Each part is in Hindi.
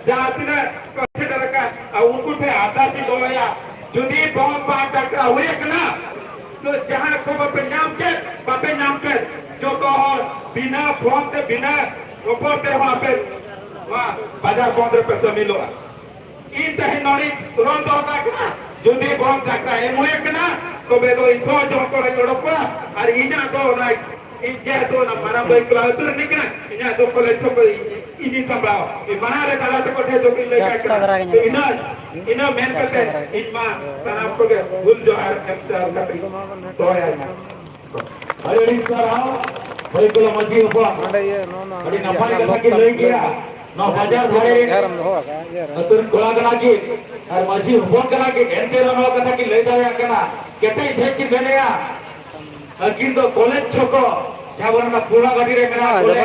जहाँ तीना consider kan उनको थे आधा सी दो या जुदी बॉम्ब पांच टकरा हुए कना तो जहाँ को बापे नाम के जो तो और बिना बॉम्ब ते बिना ऊपर ते वहाँ बाजार बंद पैसा मिलो इन तहे नॉरी तुरंत होता कना जुदी बॉम्ब टकरा हुए कना तो बेदो इंसो जो को लोड़पा और इन्या तो ना इन्या तो ना मारा बाइक ला तो निकना इन्या तो कॉलेज छो ini sambao imana re kala te kothe to kin leka kara ina men kate inma sanam ko ge hul johar capture kate to ya hari ini sarao hoy kula maji upa hari napai katha ki lei kiya no bajar dhare atur kola kana ki ar maji upon kana ki ente no katha ki lei dare kana kete se ki beneya akin to college choko जावन ना पूरा गाड़ी रे मेरा बोले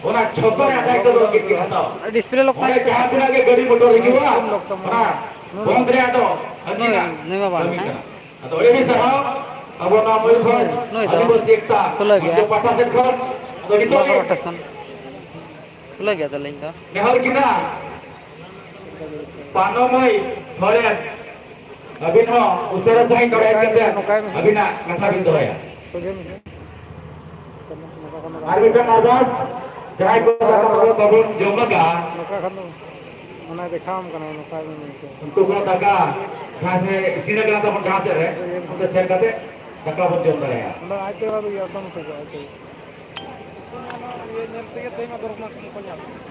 ओना छपर आधा एक दो के हटाओ डिस्प्ले लोक माने जहां पूरा के गाड़ी मोटर हिजुआ हां बंद रे आतो अजीना नहीं बाबा तो ओरे भी सराव अब ना मोई भज आदिवास एकता जो पाटा सेट कर तो नितो के रोटेशन खुला गया था लाइन का नेहर किना पानोमय थोड़े अभिनो उसरा साइन करे करते अभिना कथा बिन दोया आर्बिटन आवाज जाय को बाबू जोमगा नका खनो मना देखाम कना नका उनको को दागा खासे सीने कना तो कहां से रे उनके शेयर करते दागा बन जोम रहे हैं ना आते वाला ये एकदम तो आते ये नेट से तई में दर्शन को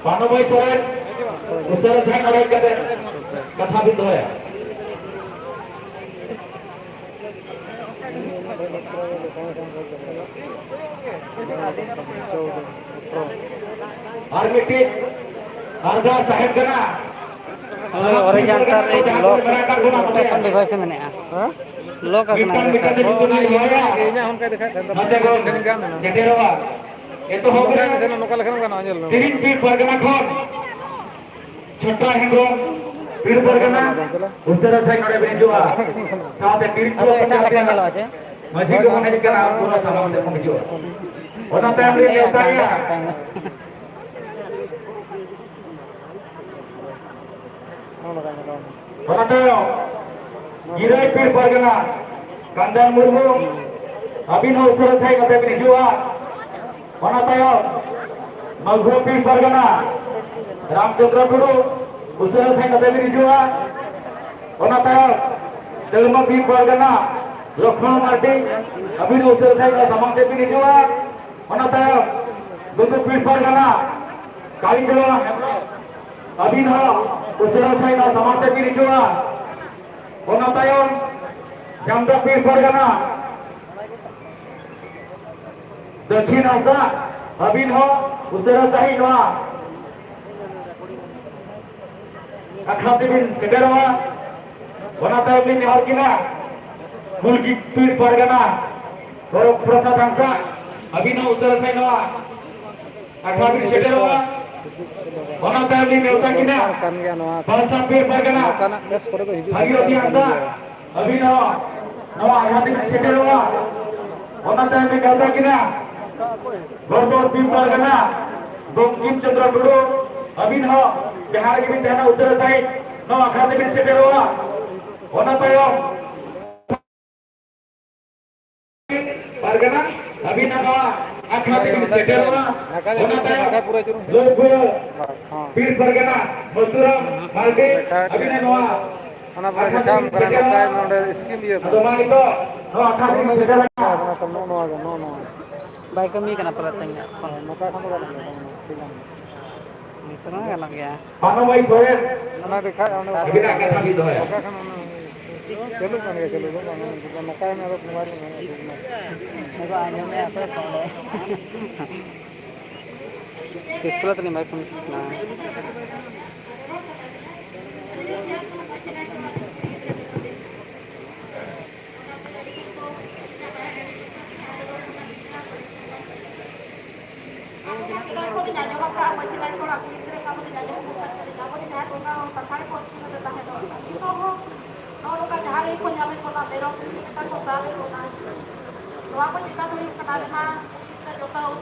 पानो भाई सर उसरा साइन करे करते कथा भी दोया आर्मिटिक अर्धा साहेब कना और जानकार लोक रोटेशन डिवाइस में नहीं है लोक अपना इना हम का दिखा था गाम ना जेटेरवा ए तो हो गया से नोका लखन का अंजल 3 फीट परगना खोन छोटा हेंगो फिर परगना उसरा साइन करे बेंजुआ साथ 3 अरे एटा लेके चलो আছে मजी को होने का पूरा सामान देखो जो ओना टाइम ले होता है ओना तो गिराई पे परगना कंदन मुर्मू अभिनव उसरा साइन करे बेंजुआ ओना तो मघु पे परगना रामचंद्र टुडू उसरा साइन करे बेंजुआ ओना तो तेलमा पे परगना लखनऊ मार्टी अभी उसरे साइड का समाज से भी निजुआ होना था दोनों पीठ पर गना काली जवा अभी ना उसरे साइड का समाज से भी निजुआ होना था जमदा पीठ पर गना दक्षिण आसा अभी ना उसरे साइड वा अखाते भी सिद्धरवा होना था अभी निहार की ना मुल्की पीर परगना और प्रसाद हंसा अभी ना उत्तर साइड हुआ 18 सेटर हुआ होना था अभी नेवता की ना प्रसाद पीर परगना भागीरथी हंसा अभी ना नवा 18 सेटर हुआ होना था अभी नेवता की ना गोरदोर पीर परगना बंकिम चंद्र टुडू अभी ना जहां की भी रहना उत्तर साइड नवा 18 सेटर हुआ होना था परगना अभी नवा अखाते में सेटल हुआ होना था पूरा चुरू जोधपुर पीर परगना मथुरा मालके अभी नवा अना पर काम करना टाइम नोडे स्किल ये तो मानी तो नवा अखाते में सेटल हुआ तो नो बाइक में करना पड़ता है नका खनो करना इतना करना क्या पानो भाई सोए अना दिखा अभी ना कथा भी तो है नका खनो चलो नका में अब तुम्हारी देखो आने में आता है डिस्प्ले तो नहीं बाइक में कितना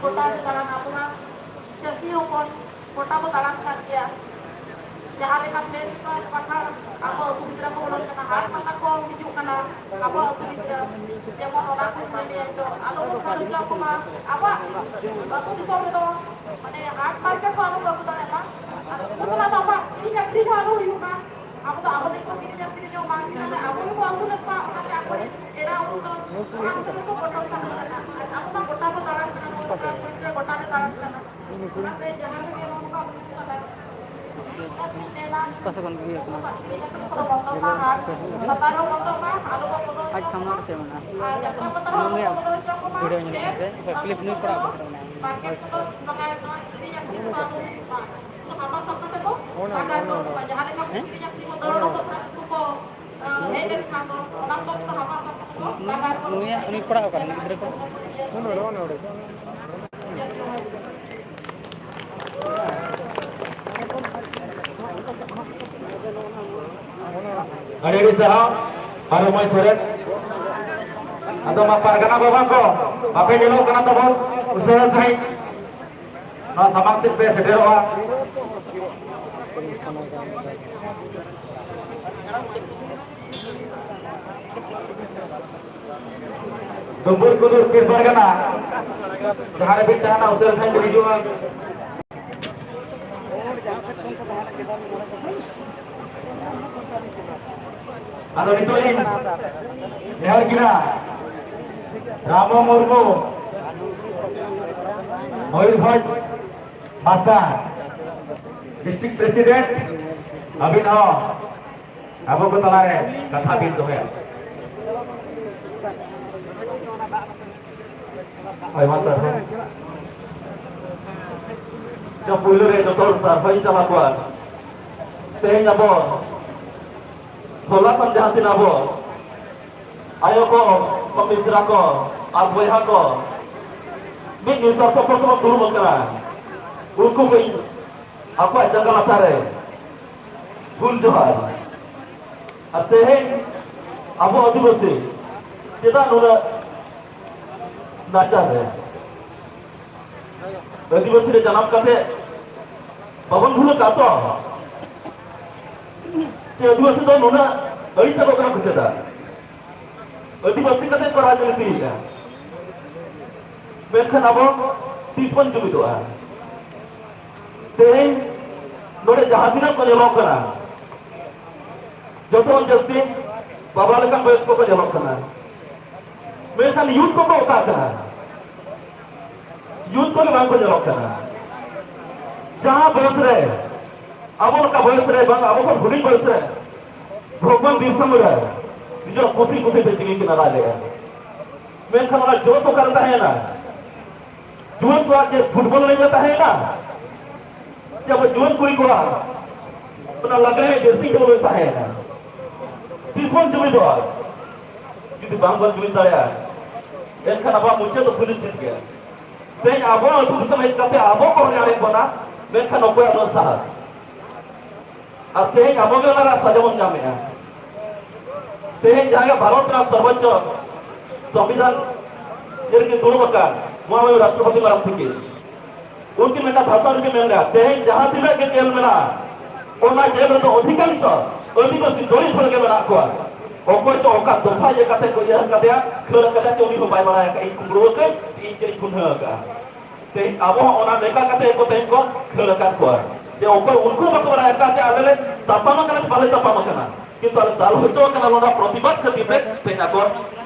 kota di dalam apa sesi hukun kota bertalang kerja jahar lekat les pasar apa aku mitra ko ulun kana har mata ko hiju kana apa aku mitra jemon orang ko mene to alo ko kalu jo ko ma apa aku di sore to mane har market ko anu aku tanya ma aku na to apa ini jakri ko anu hiu ma aku to aku ko kini jakri jo ma kana aku ko aku na pa aku era aku to aku ko botol sana aku na botol ko taran kana botol ko taran kana ate jahar ke mo ko kana कसं कोण घेऊया तुम्हाला आज समोर ते म्हणा मग या व्हिडिओ निघायचे क्लिप नाही पडा ini pernah kan gitu kan Ada di sana, ada mai sore. Atau mapar kana bapak ko, apa jelo kana tabon, usaha sai. Na samang sit pe sederwa. Tumbur kudur kirbar kana. Jahare bitana usaha sai dijual. Atau ditolin Nehar Kira Ramo Murmu Mayurbhanj Masa District President Abhinav Abo ko talahe katha bin doya ay masa jab pulo re doctor sarfai chala ko teheng abo Hola panjahatin abo, ayo ko, pemisra ko, arboyha ko, bin nisar ko pertama turun makara, ulku bin, apa janggal atare, gul johar, ateh, abo adivasi, kita nuna nacar ya, adivasi de janam kate, babon bulu kato. Adivasi do nuna ऐसा को करना कुछ था आदिवासी कते को राजनीति है मेखन अब 30 जुबी तो है तें नोड़े जहाँ दिना को जलाओ करना जो तो जस्ती बाबा लेकर बयस को जलाओ करना मेखन यूथ को उतार करना यूथ को लेकर को जलाओ करना जहाँ बयस रहे अब उनका बयस रहे बंग अब उनको भूली बयस रहे भगवान बिरसा मुंडा जो खुशी खुशी पे जिंदगी की नला ले मैं खाना जोश करता है ना जुआन को आज फुटबॉल नहीं जाता है ना जब जुआन कोई को अपना लग रहा है जर्सी को लेता है ना 30 जुबी दो jadi bangban juin saya yang kan apa muncul tu sulit sikit dan apa tu bisa main kata apa kau yang ada mana dan kan apa yang ada sahas Teheng abo ke lara sajamon jame ya. Teheng jaga Bharat na सर्वोच्च संविधान निर्मित दोनों बकार वहाँ राष्ट्रपति मारम थी उनकी मेरा भाषण के मेरा teheng जहाँ तिला के जेल में ना और ना जेल में तो अधिकांश आदिवासी दोरी छोड़ के मेरा को ओको चो ओका दोफा ये कते को यह कते खर कते चोनी हो पाई बड़ा का कुम्रो के इन चरी कुन्हा का teheng abo ओना लेका कते को teheng को खर का को जे ओको उनको बको बड़ा का ते आले तापामा kana पाले तापामा kana किंतु आले दाल होचो kana लोना प्रतिबाद खतिबे teheng को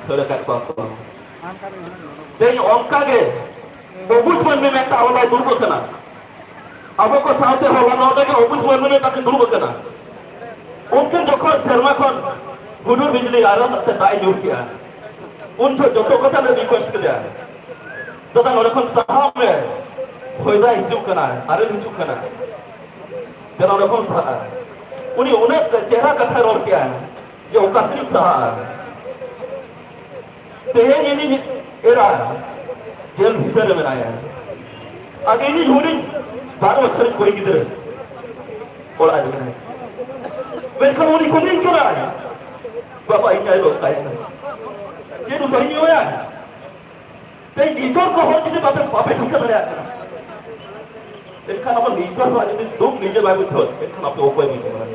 खर का को teheng ओंका के ओबुजमन में मेटा होला दुर्बो kana abo ko साथे होला नोटे के ओबुजमन में ताके दुर्बो kana उनके जखन शर्मा खन हुडुर बिजली आरो ते दाई न्यूर किया उन जो तो कथा ने रिक्वेस्ट किया दादा नोरे खन साहब में होइदा हिजु kana आरो हिजु kana तेरा नोरे खन साहब उनी उन्हें चेहरा कथा रोल किया जो ओकासिक साहब तेहे ये एरा जेल भीतर में आया आगे नहीं झूठी 12 बच्चे कोई किधर और आज में mereka mau dikuning curang bapak ini ayo kayak jadi udah ini ya tapi dicor kok orang ini bapak bapak juga ada एनखान अब निजर हो जदि दुख निजे बाय बुझो एनखान आप ओपय बुझो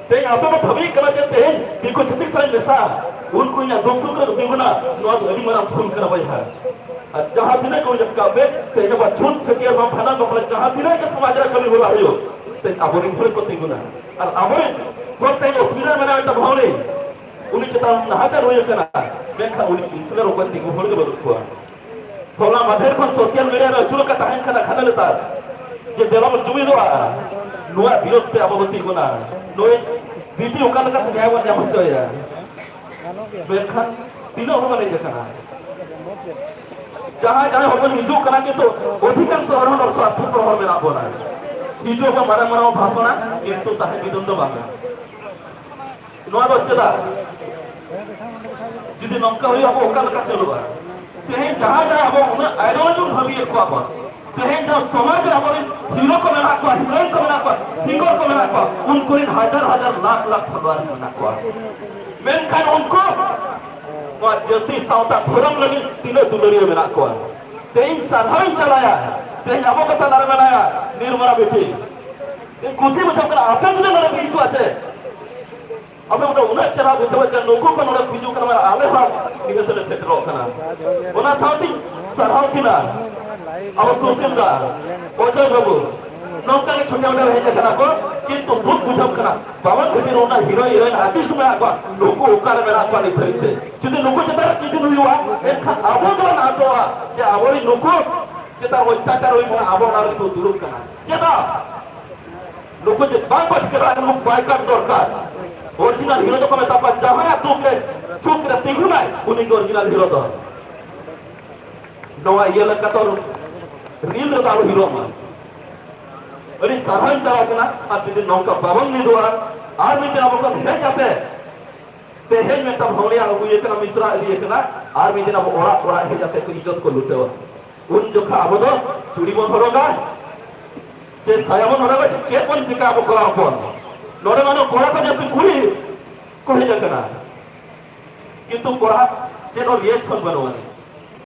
तेज आप भावी कना जे तेज दिको छतिक साल लेसा उनको या दुख सुख रे दिगुना नो अभी मरा फोन करा बया और जहां दिने को जब काबे तेज बा छुट छटिया बम फाना बकले जहां दिने के समाज रे कभी होला हयो तेज आबोरी फुल को दिगुना और आबोरी को तेज असुविधा मेना एटा भावले उनी चेता नहाचार होय कना बेखा उनी चिंचले रोकन दिगु होल के बदुखवा होला माधेर खन सोशल मीडिया रे चुलो का ताहन खाना खाना लेता जे देलाम जुमी दोआ नुआ विरोध पे अबगति गुना नोय बीटी ओका लगा न्याय वन जाम चया बेखा तीनो हो माने देखना जहां जहां होबन हिजु कना के तो अधिकांश हरण और स्वार्थ प्रभाव में आबोना हिजु का मारा मारा भाषणा किंतु ताहे विदंद बांगा नुआ दो चला जुदी नंका होई अब ओका लगा चलबा तेहे जहां जहां अब उन आइडियोलॉजी भाबी को अब तेहे जो समाज रे अब हीरो को मेना को हीरोइन को मेना को सिंगर को मेना को उनको हजार हजार लाख लाख फॉलोअर्स मेना को मेनखान उनको वा जति सावता धर्म लगी तीनो दुलरियो मेना को तेही साधारण चलाया तेहे अब कथा नार बनाया निर्मला बेटी खुशी बुझो कर आपे जुदे नरे बीचो आछे अब उन उना चला बुझो जे लोगो को नरे बीजो कर आले हा निगतले सेटरो कना उना सावती सरहाव किना अब सोशल दा ओजय बाबू नौका के छोटे छोटे रहे कना को किंतु बहुत बुझो कना बावन घटी रोना हीरो हीरोइन आर्टिस्ट में आको लोगो ओकार में आको नहीं फरिते जुदे लोगो चेता किदि हुआ एखा आबो गला नातोआ जे आबोरी लोगो चेता अत्याचार होई मन आबो नार को दुरुक कना चेता लोगो जे बांगट करा लोग बायकाट दरकार ओरिजिनल हीरो तो मेता पा जहां तुके सुक रे तिगुनाय उनी के ओरिजिनल हीरो दो नवा ये लका तो रील रे दाव हीरो मा अरे साधारण चला कना आ जुदी नौका बावन नि दोआ आर में अब को हे जाते तेहे में तब होलिया हो ये कना मिश्रा ये कना आर में दिन अब ओरा ओरा हे जाते को इज्जत को लुटेवा उन जोखा अब दो चूड़ी बन हरोगा जे सायाबन हरोगा जे पन चिका अब कोला अपन नोरे मानो कोला को जैसे कुली को हे जकना किंतु कोला जे नो रिएक्शन बनवानी